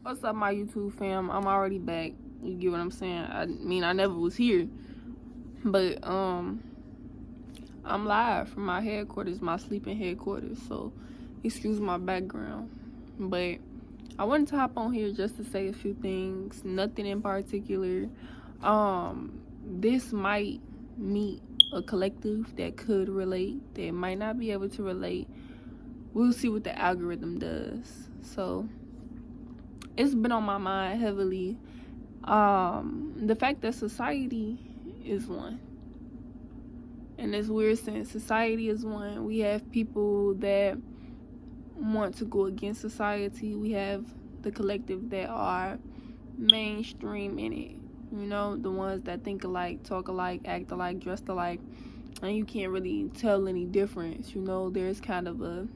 What's up, my YouTube fam? I'm already back. You get what I'm saying? I mean, I never was here, but I'm live from my headquarters, my sleeping headquarters. So, excuse my background, but I wanted to hop on here just to say a few things. Nothing in particular. This might meet a collective that could relate. That might not be able to relate. We'll see what the algorithm does. So, it's been on my mind heavily. The fact that society is one. In this weird sense, society is one. We have people that want to go against society. We have the collective that are mainstream in it. You know, the ones that think alike, talk alike, act alike, dress alike, and you can't really tell any difference. You know, there's kind of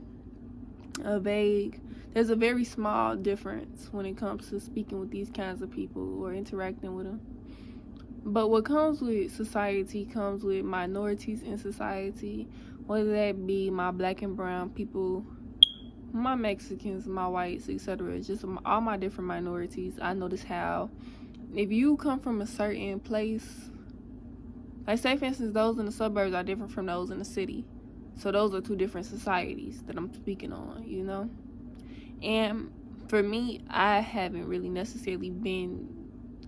there's a very small difference when it comes to speaking with these kinds of people or interacting with them. But what comes with society comes with minorities in society, whether that be my black and brown people, my Mexicans, my whites, etc. Just all my different minorities. I notice how if you come from a certain place, like say for instance, those in the suburbs are different from those in the city. So those are two different societies that I'm speaking on, you know? And for me, I haven't really necessarily been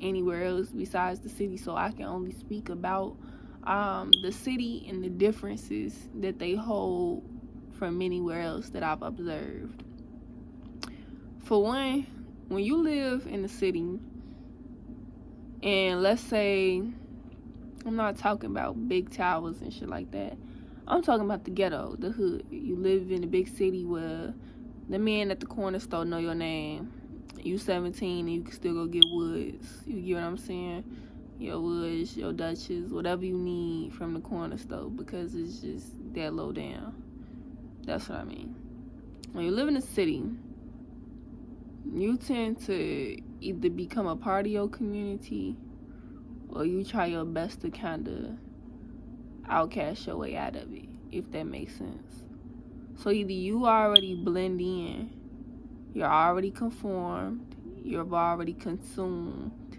anywhere else besides the city, so I can only speak about the city and the differences that they hold from anywhere else that I've observed. For one, when you live in the city, and let's say, I'm not talking about big towers and shit like that. I'm talking about the ghetto, the hood. You live in a big city where the man at the corner store know your name. You 17 and you can still go get woods. You get what I'm saying? Your woods, your Dutches, whatever you need from the corner store, because it's just that low down. That's what I mean. When you live in a city, you tend to either become a part of your community or you try your best to kind of outcast your way out of it, if that makes sense. So either you already blend in, you're already conformed, you've already consumed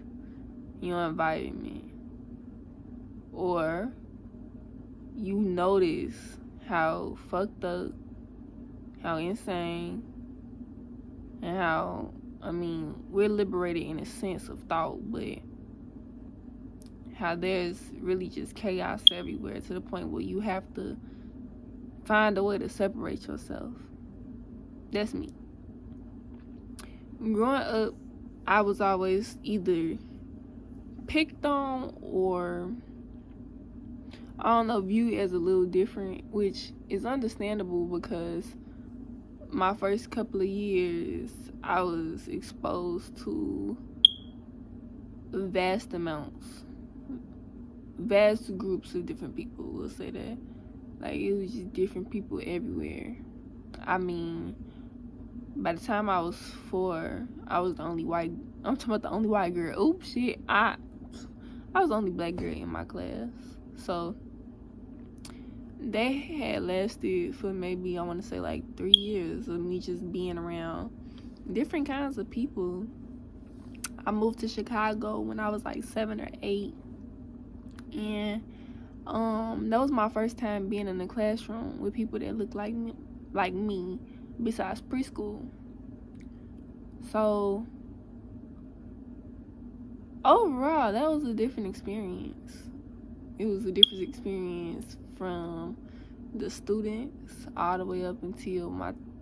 your environment, or you notice how fucked up, how insane, and how, we're liberated in a sense of thought, but how there's really just chaos everywhere to the point where you have to find a way to separate yourself. That's me. Growing up, I was always either picked on or, I don't know, viewed as a little different, which is understandable because my first couple of years, I was exposed to vast groups of different people, we'll say that. Like, it was just different people everywhere. By the time I was 4, I was the only white, I'm talking about the only white girl. Oops, shit. I was the only black girl in my class. So, they had lasted for maybe, I want to say like 3 years of me just being around different kinds of people. I moved to Chicago when I was like 7 or 8. And that was my first time being in the classroom with people that looked like me besides preschool. So overall, that was a different experience. It was a different experience from the students all the way up until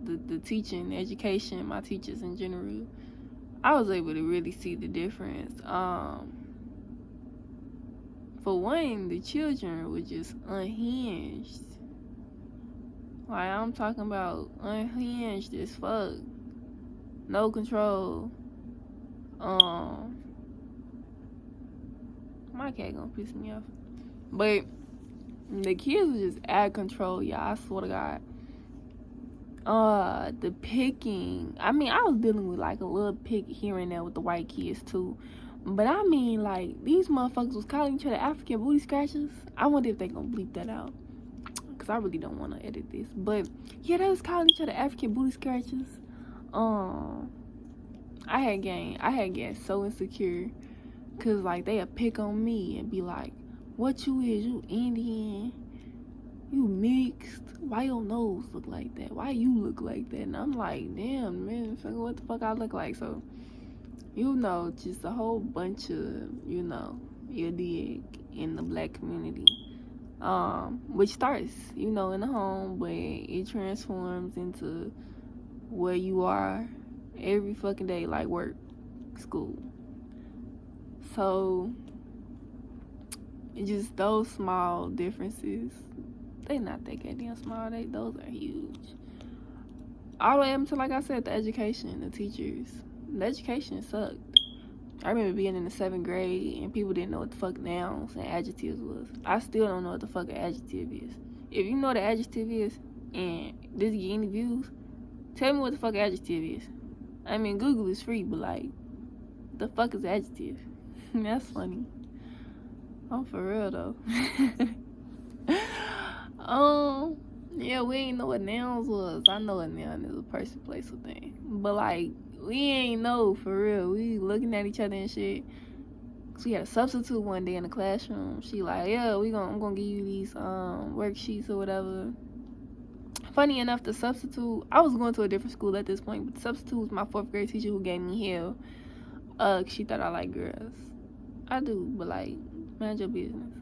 the teaching, education, my teachers in general. I was able to really see the difference. For one, the children were just unhinged. Like, I'm talking about unhinged as fuck. No control. My cat gonna piss me off. But the kids were just out of control, y'all. I swear to God. The picking. I was dealing with like a little pick here and there with the white kids too. But like, these motherfuckers was calling each other African booty scratchers. I wonder if they gonna bleep that out, because I really don't want to edit this. But yeah, they was calling each other African booty scratchers. I had got so insecure, cause like they'll pick on me and be like, what you is, you Indian, you mixed, why your nose look like that, why you look like that? And I'm like, damn, man, what the fuck I look like? So, just a whole bunch of, you dig, in the black community, which starts, in the home, but it transforms into where you are every fucking day, like work, school. So, just those small differences, they not that goddamn small, those are huge. All the way up to, like I said, the education, the teachers. The education sucked. I remember being in the 7th grade and people didn't know what the fuck nouns and adjectives was. I still don't know what the fuck an adjective is. If you know what an adjective is and this get any views, tell me what the fuck an adjective is. I mean, Google is free, but like, the fuck is adjective? That's funny. Oh, for real though. Yeah, we ain't know what nouns was. I know a noun is a person, place, or thing. But like, we ain't know for real. We looking at each other and shit. So we had a substitute one day in the classroom. She like, yeah, I'm gonna give you these worksheets or whatever. Funny enough, the substitute, I was going to a different school at this point, but the substitute was my 4th grade teacher who gave me hell. She thought I like girls. I do, but like, mind your business.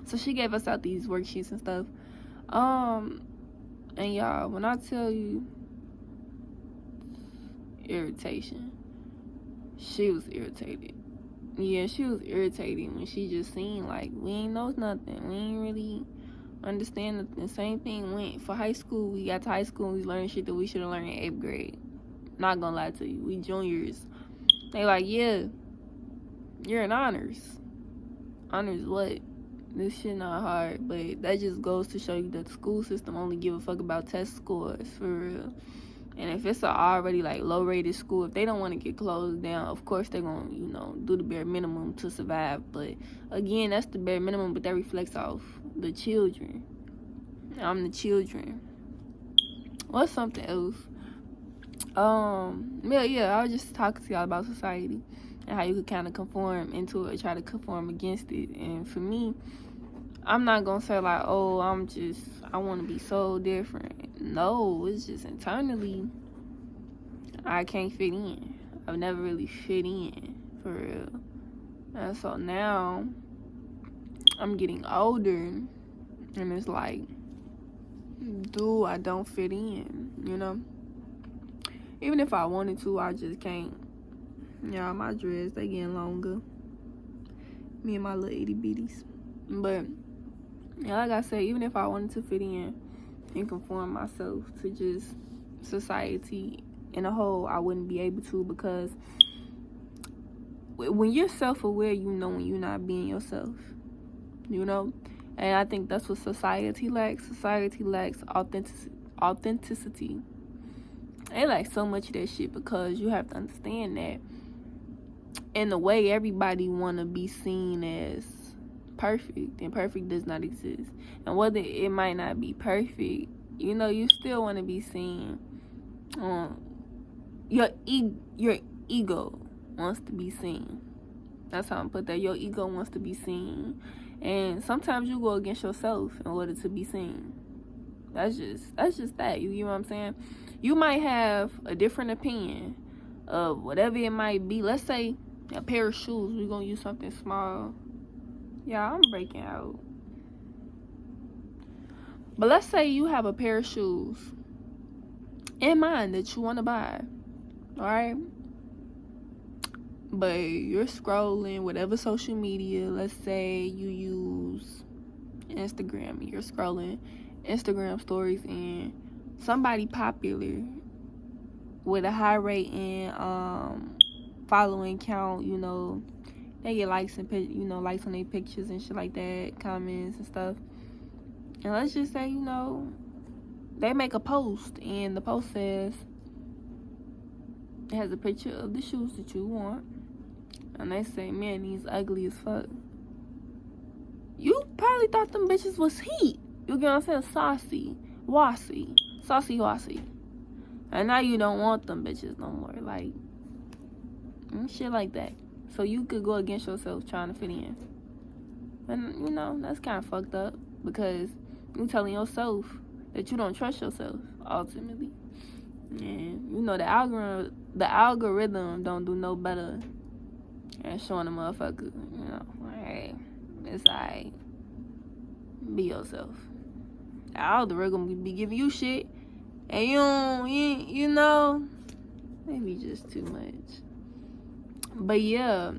So she gave us out these worksheets and stuff. And y'all, when I tell you irritation, she was irritated. Yeah, she was irritated when she just seen like we ain't know nothing. We ain't really understand the same thing went for high school. We got to high school and we learned shit that we should have learned in 8th grade. Not gonna lie to you, we juniors. They like, yeah, you're in honors. Honors what? This shit not hard, but that just goes to show you that the school system only give a fuck about test scores, for real. And if it's a already like low rated school, if they don't want to get closed down, of course they're gonna, do the bare minimum to survive. But again, that's the bare minimum, but that reflects off the children. I'm the children. What's something else? Yeah, I was just talking to y'all about society and how you could kind of conform into it, try to conform against it. And for me, I'm not gonna say like, oh, I want to be so different. No, it's just internally, I can't fit in. I've never really fit in, for real. And so now, I'm getting older, and it's like, I don't fit in, Even if I wanted to, I just can't. Y'all, my dreads, they getting longer. Me and my little itty bitties. But, yeah, like I said, even if I wanted to fit in and conform myself to just society in a whole, I wouldn't be able to, because when you're self-aware, when you're not being yourself, And I think that's what society lacks. Society lacks authenticity. They lack so much of that shit, because you have to understand that in the way everybody want to be seen as perfect, and perfect does not exist. And whether it might not be perfect, you still want to be seen. Your ego wants to be seen. That's how I'm put that. Your ego wants to be seen, and sometimes you go against yourself in order to be seen. That's just that. You get what I'm saying? You might have a different opinion of whatever it might be. Let's say a pair of shoes. We're gonna use something small. Yeah, I'm breaking out. But let's say you have a pair of shoes in mind that you want to buy. Alright? But you're scrolling whatever social media. Let's say you use Instagram. You're scrolling Instagram stories, and somebody popular with a high rate in following count, they get likes and likes on their pictures and shit like that, comments and stuff. And let's just say, they make a post, and the post says, it has a picture of the shoes that you want, and they say, man, these ugly as fuck. You probably thought them bitches was heat. You get what I'm saying? Saucy, wassy. And now you don't want them bitches no more. Like, shit like that. So you could go against yourself trying to fit in. And, you know, that's kind of fucked up because you're telling yourself that you don't trust yourself, ultimately. And, you know, the algorithm don't do no better than showing a motherfucker, you know, hey, it's alright. Be yourself. The algorithm be giving you shit, and you know, maybe just too much. But yeah,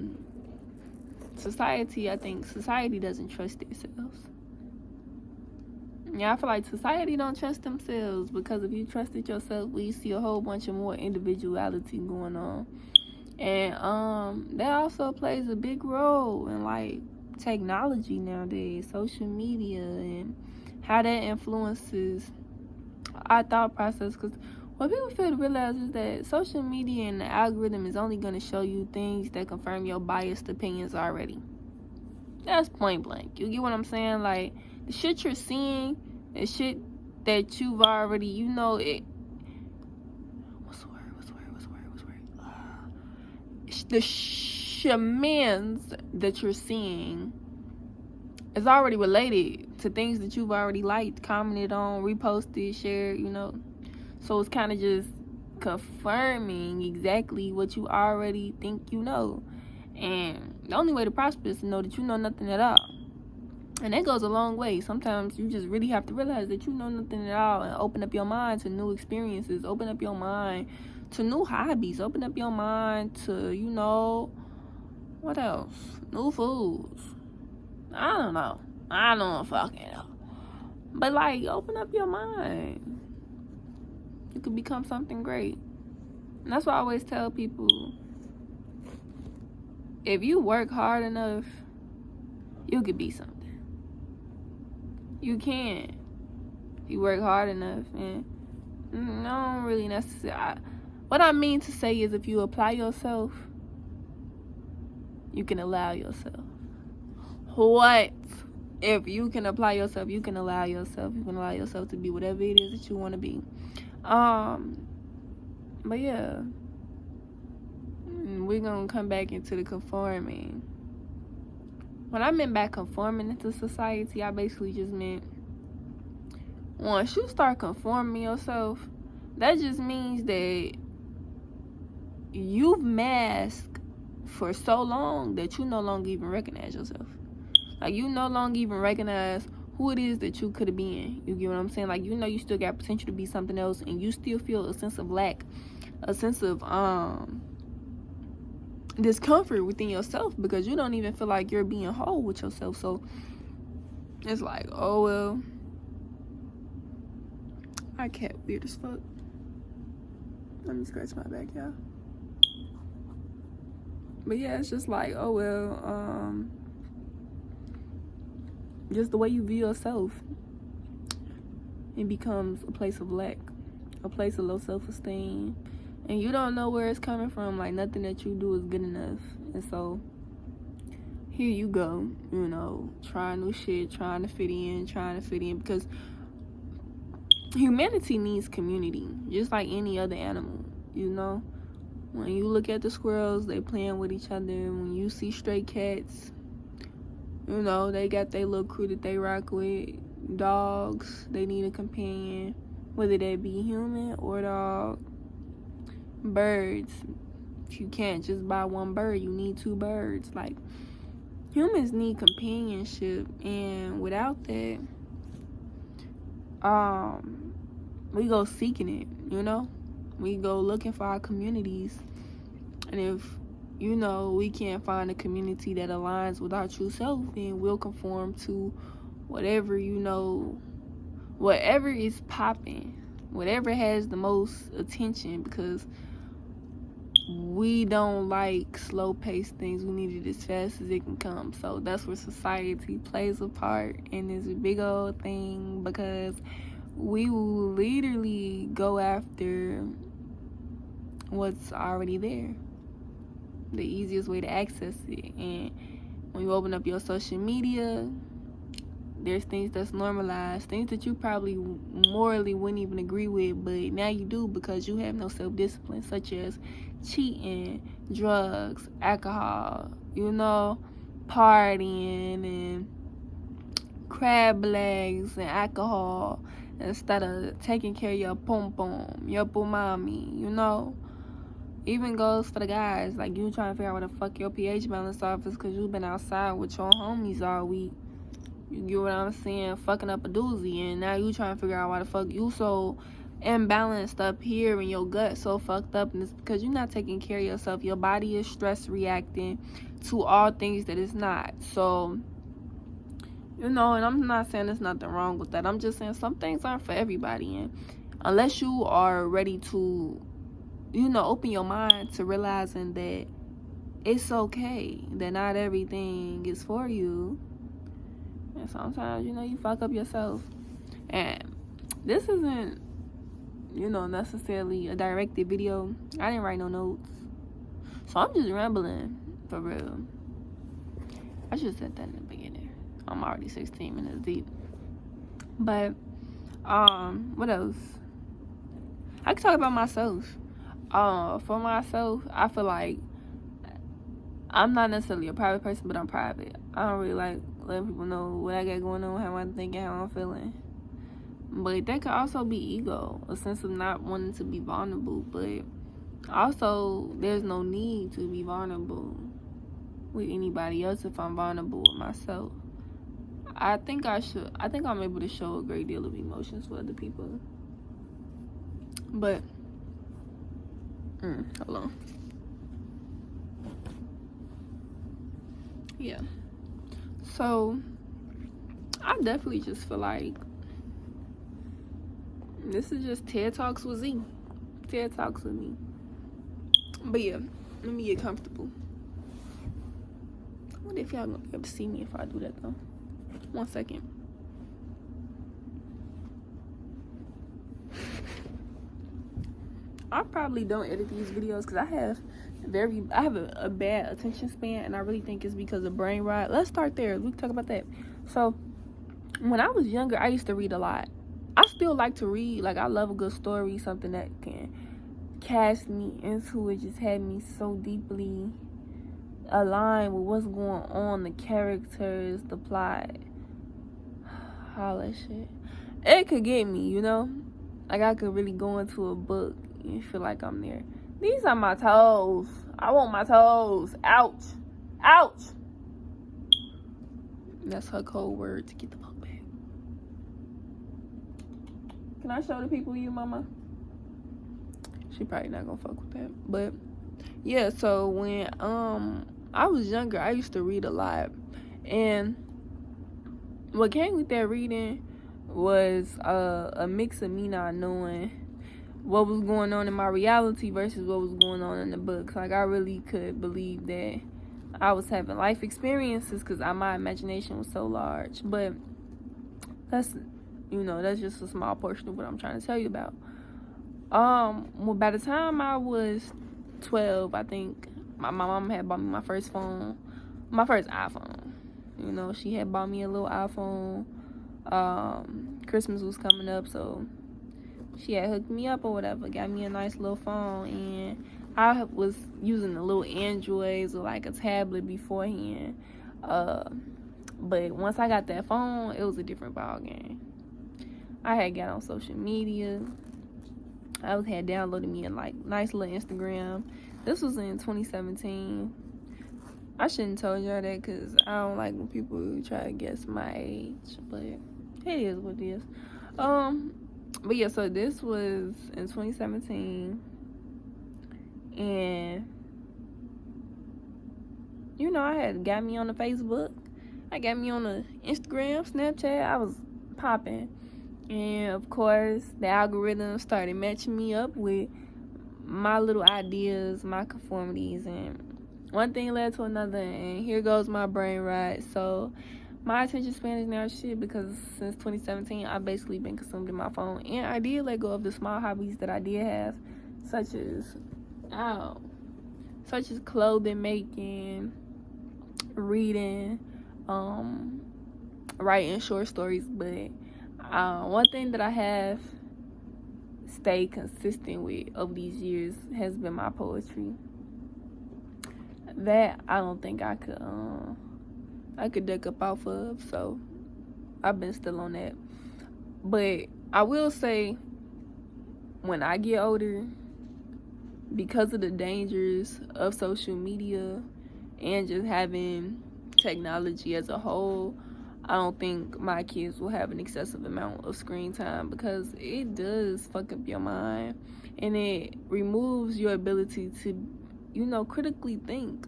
I think society doesn't trust themselves. Yeah, I feel like society don't trust themselves, because if you trusted yourself, we see a whole bunch of more individuality going on. And that also plays a big role in like technology nowadays, social media, and how that influences our thought process. Because what people fail to realize is that social media and the algorithm is only going to show you things that confirm your biased opinions already. That's point blank. You get what I'm saying? Like, the shit you're seeing, the shit that you've already, you know, it. What's the word? The shamans that you're seeing is already related to things that you've already liked, commented on, reposted, shared, you know. So it's kind of just confirming exactly what you already think you know. And the only way to prosper is to know that you know nothing at all. And that goes a long way. Sometimes you just really have to realize that you know nothing at all, and open up your mind to new experiences. Open up your mind to new hobbies. Open up your mind to, you know, what else? New foods. I don't know. I don't fucking know. But, like, open up your mind. You could become something great. And that's why I always tell people, if you work hard enough, you could be something. You can. You work hard enough. And I don't really necessarily. What I mean to say is, if you apply yourself, you can allow yourself. What? If you can apply yourself, you can allow yourself. You can allow yourself to be whatever it is that you want to be. But yeah, we're gonna come back into the conforming. When I meant by conforming into society, I basically just meant, once you start conforming yourself, that just means that you've masked for so long that you no longer even recognize yourself. Like, you no longer even recognize who it is that you could have been. You get what I'm saying? Like, you know you still got potential to be something else, and you still feel a sense of lack, a sense of discomfort within yourself, because you don't even feel like you're being whole with yourself. So it's like, oh well, my cat weird as fuck. Let me scratch my back, y'all. But yeah, it's just like, oh well, just the way you view yourself, it becomes a place of lack, a place of low self-esteem, and you don't know where it's coming from. Like, nothing that you do is good enough. And so here you go, you know, trying new shit, trying to fit in, because humanity needs community, just like any other animal, you know. When you look at the squirrels, they playing with each other. When you see stray cats, you know, they got their little crew that they rock with. Dogs, they need a companion, whether they be human or dog. Birds, if you can't just buy one bird, you need two birds. Like, humans need companionship, and without that, we go seeking it, you know. We go looking for our communities, and if, you know, we can't find a community that aligns with our true self, then we'll conform to whatever, you know, whatever is popping, whatever has the most attention, because we don't like slow-paced things. We need it as fast as it can come. So that's where society plays a part in this big old thing, because we will literally go after what's already there, the easiest way to access it. And when you open up your social media, there's things that's normalized, things that you probably morally wouldn't even agree with, but now you do because you have no self-discipline, such as cheating, drugs, alcohol, partying and crab legs and alcohol instead of taking care of your pom pom, your pumami. Even goes for the guys, like you trying to figure out what the fuck your pH balance off is because you've been outside with your homies all week. You get what I'm saying? Fucking up a doozy, and now you trying to figure out why the fuck you so imbalanced up here and your gut so fucked up, and it's because you're not taking care of yourself. Your body is stress reacting to all things that it's not. So, and I'm not saying there's nothing wrong with that. I'm just saying some things aren't for everybody, and unless you are ready to, open your mind to realizing that it's okay, that not everything is for you. And sometimes, you fuck up yourself. And this isn't, necessarily a directed video. I didn't write no notes. So I'm just rambling, for real. I should have said that in the beginning. I'm already 16 minutes deep. But, what else? I can talk about myself. For myself, I feel like I'm not necessarily a private person, but I'm private. I don't really like letting people know what I got going on, how I'm thinking, how I'm feeling. But that could also be ego, a sense of not wanting to be vulnerable. But also, there's no need to be vulnerable with anybody else if I'm vulnerable with myself. I think I'm able to show a great deal of emotions for other people. But, hold on. Yeah. So, I definitely just feel like this is just TED Talks with Z. TED Talks with me. But yeah, let me get comfortable. I wonder if y'all gonna be able to see me if I do that though. 1 second. I probably don't edit these videos because I have a bad attention span, and I really think it's because of brain rot. Let's start there. We can talk about that. So when I was younger, I used to read a lot. I still like to read. Like, I love a good story, something that can cast me into it, just had me so deeply aligned with what's going on, the characters, the plot, all that shit. It could get me, like I could really go into a book and feel like I'm there. These are my toes. I want my toes. Ouch. Ouch. That's her code word to get the fuck back. Can I show the people you, mama? She probably not gonna fuck with that. But yeah, so when I was younger, I used to read a lot. And what came with that reading was a mix of me not knowing what was going on in my reality versus what was going on in the books. Like, I really could believe that I was having life experiences because my imagination was so large. But that's just a small portion of what I'm trying to tell you about. Well, by the time I was 12, I think my mom had bought me my first phone, my first iPhone. She had bought me a little iPhone. Christmas was coming up, so she had hooked me up or whatever, got me a nice little phone, and I was using the little Androids or like a tablet beforehand. But once I got that phone, it was a different ball game. I had got on social media. I had downloaded me a nice little Instagram. This was in 2017. I shouldn't told y'all that because I don't like when people try to guess my age, but it is what it is. But yeah, so this was in 2017, and I had got me on the Facebook. I got me on the Instagram, Snapchat. I was popping. And of course, the algorithm started matching me up with my little ideas, my conformities, and one thing led to another, and here goes my brain rot. So my attention span is now shit because since 2017, I've basically been consumed in my phone. And I did let go of the small hobbies that I did have, such as clothing making, reading, writing short stories, but one thing that I have stayed consistent with over these years has been my poetry. That I don't think I could duck up off of, so I've been still on that. But I will say, when I get older, because of the dangers of social media and just having technology as a whole, I don't think my kids will have an excessive amount of screen time, because it does fuck up your mind and it removes your ability to, critically think.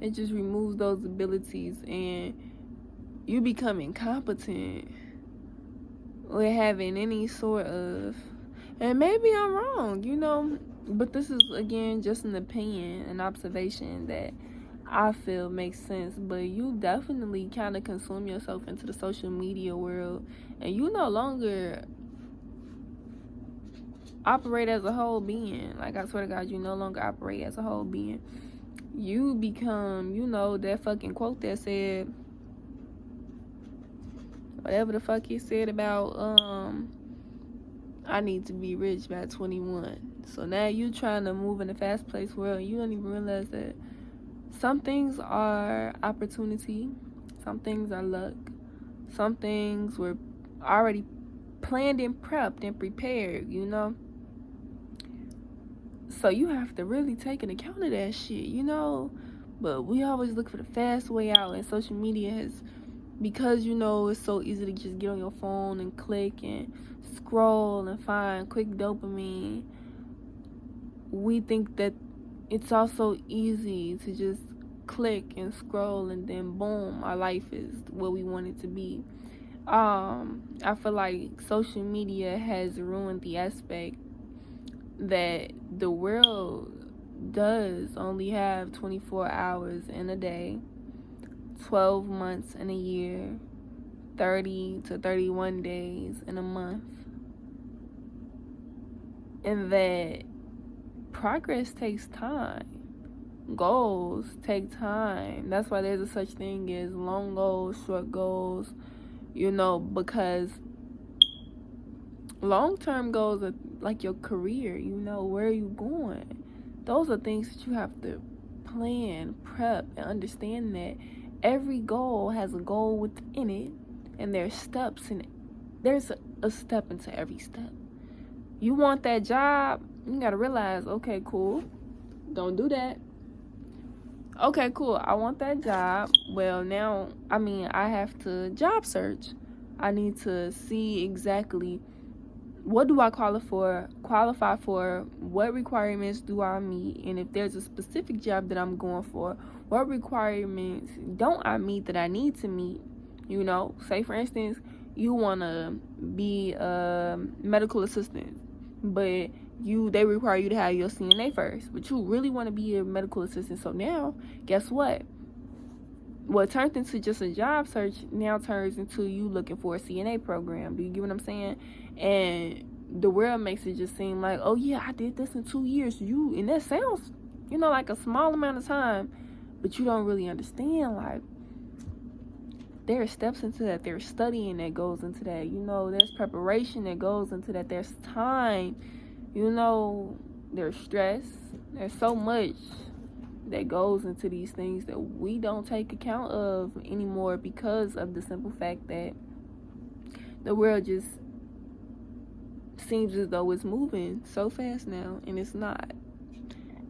It just removes those abilities and you become incompetent with having any sort of, and maybe I'm wrong, but this is, again, just an opinion, an observation that I feel makes sense. But you definitely kind of consume yourself into the social media world, and you no longer operate as a whole being. Like, I swear to God, you no longer operate as a whole being. You become, that fucking quote that said, whatever the fuck he said about, I need to be rich by 21. So now you trying to move in a fast-paced world, you don't even realize that some things are opportunity, some things are luck, some things were already planned and prepped and prepared, So you have to really take an account of that shit, But we always look for the fast way out, and social media has, because it's so easy to just get on your phone and click and scroll and find quick dopamine. We think that it's also easy to just click and scroll, and then boom, our life is what we want it to be. I feel like social media has ruined the aspect that the world does only have 24 hours in a day, 12 months in a year, 30 to 31 days in a month, and that progress takes time. Goals take time. That's why there's a such thing as long goals, short goals, because long-term goals are like your career, where are you going? Those are things that you have to plan, prep, and understand that every goal has a goal within it, and there's steps in it. There's a step into every step. You want that job, you gotta realize, okay, cool, don't do that. Okay, cool, I want that job. Well, now, I have to job search. I need to see exactly what do I qualify for, what requirements do I meet, and if there's a specific job that I'm going for, what requirements don't I meet that I need to meet? Say for instance, you want to be a medical assistant, but they require you to have your CNA first, but you really want to be a medical assistant. So now, guess what? What turned into just a job search now turns into you looking for a CNA program. Do you get what I'm saying? And the world makes it just seem like, oh yeah, I did this in 2 years. And that sounds, like a small amount of time, but you don't really understand, like, there are steps into that. There's studying that goes into that. There's preparation that goes into that. There's time. There's stress. There's so much that goes into these things that we don't take account of anymore, because of the simple fact that the world just seems as though it's moving so fast now, and it's not.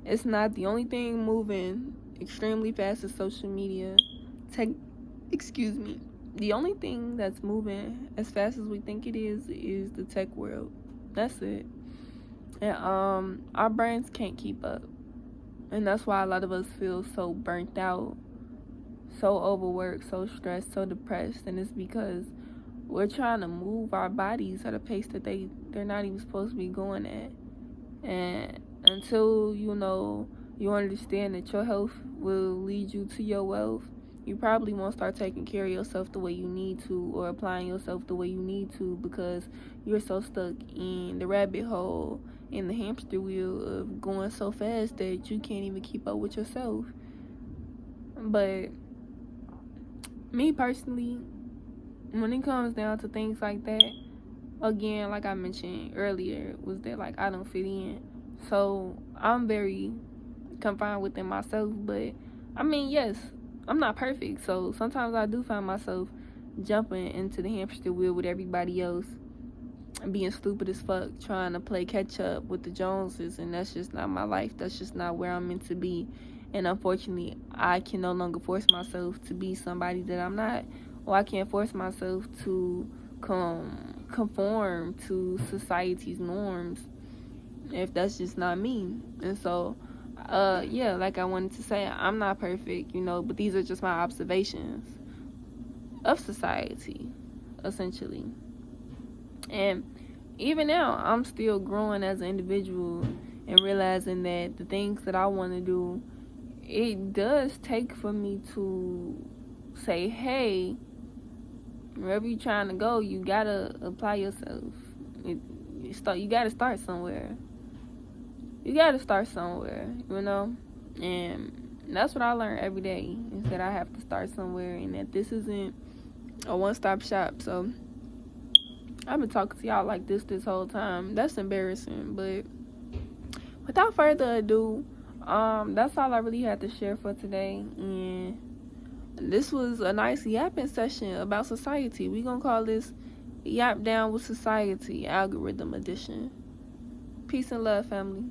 It's not. The only thing moving extremely fast is social media. The only thing that's moving as fast as we think it is the tech world. That's it. And our brains can't keep up. And that's why a lot of us feel so burnt out, so overworked, so stressed, so depressed. And it's because we're trying to move our bodies at a pace that they're not even supposed to be going at. And until, you understand that your health will lead you to your wealth, you probably won't start taking care of yourself the way you need to, or applying yourself the way you need to, because you're so stuck in the rabbit hole, in the hamster wheel of going so fast that you can't even keep up with yourself. But me personally, when it comes down to things like that, again, like I mentioned earlier, was that like I don't fit in. So I'm very confined within myself. But I mean, yes, I'm not perfect. So sometimes I do find myself jumping into the hamster wheel with everybody else and being stupid as fuck, trying to play catch up with the Joneses, and that's just not my life. That's just not where I'm meant to be. And unfortunately, I can no longer force myself to be somebody that I'm not, or I can't force myself to conform to society's norms if that's just not me. And so, yeah, like I wanted to say, I'm not perfect, but these are just my observations of society, essentially. And even now, I'm still growing as an individual and realizing that the things that I want to do, it does take for me to say, hey, wherever you're trying to go, you gotta apply yourself. You gotta start somewhere. You gotta start somewhere, And that's what I learn every day, is that I have to start somewhere, and that this isn't a one-stop shop. So I've been talking to y'all like this whole time. That's embarrassing, but without further ado, that's all I really had to share for today. And this was a nice yapping session about society. We gonna call this Yap Down with Society, Algorithm Edition. Peace and love, family.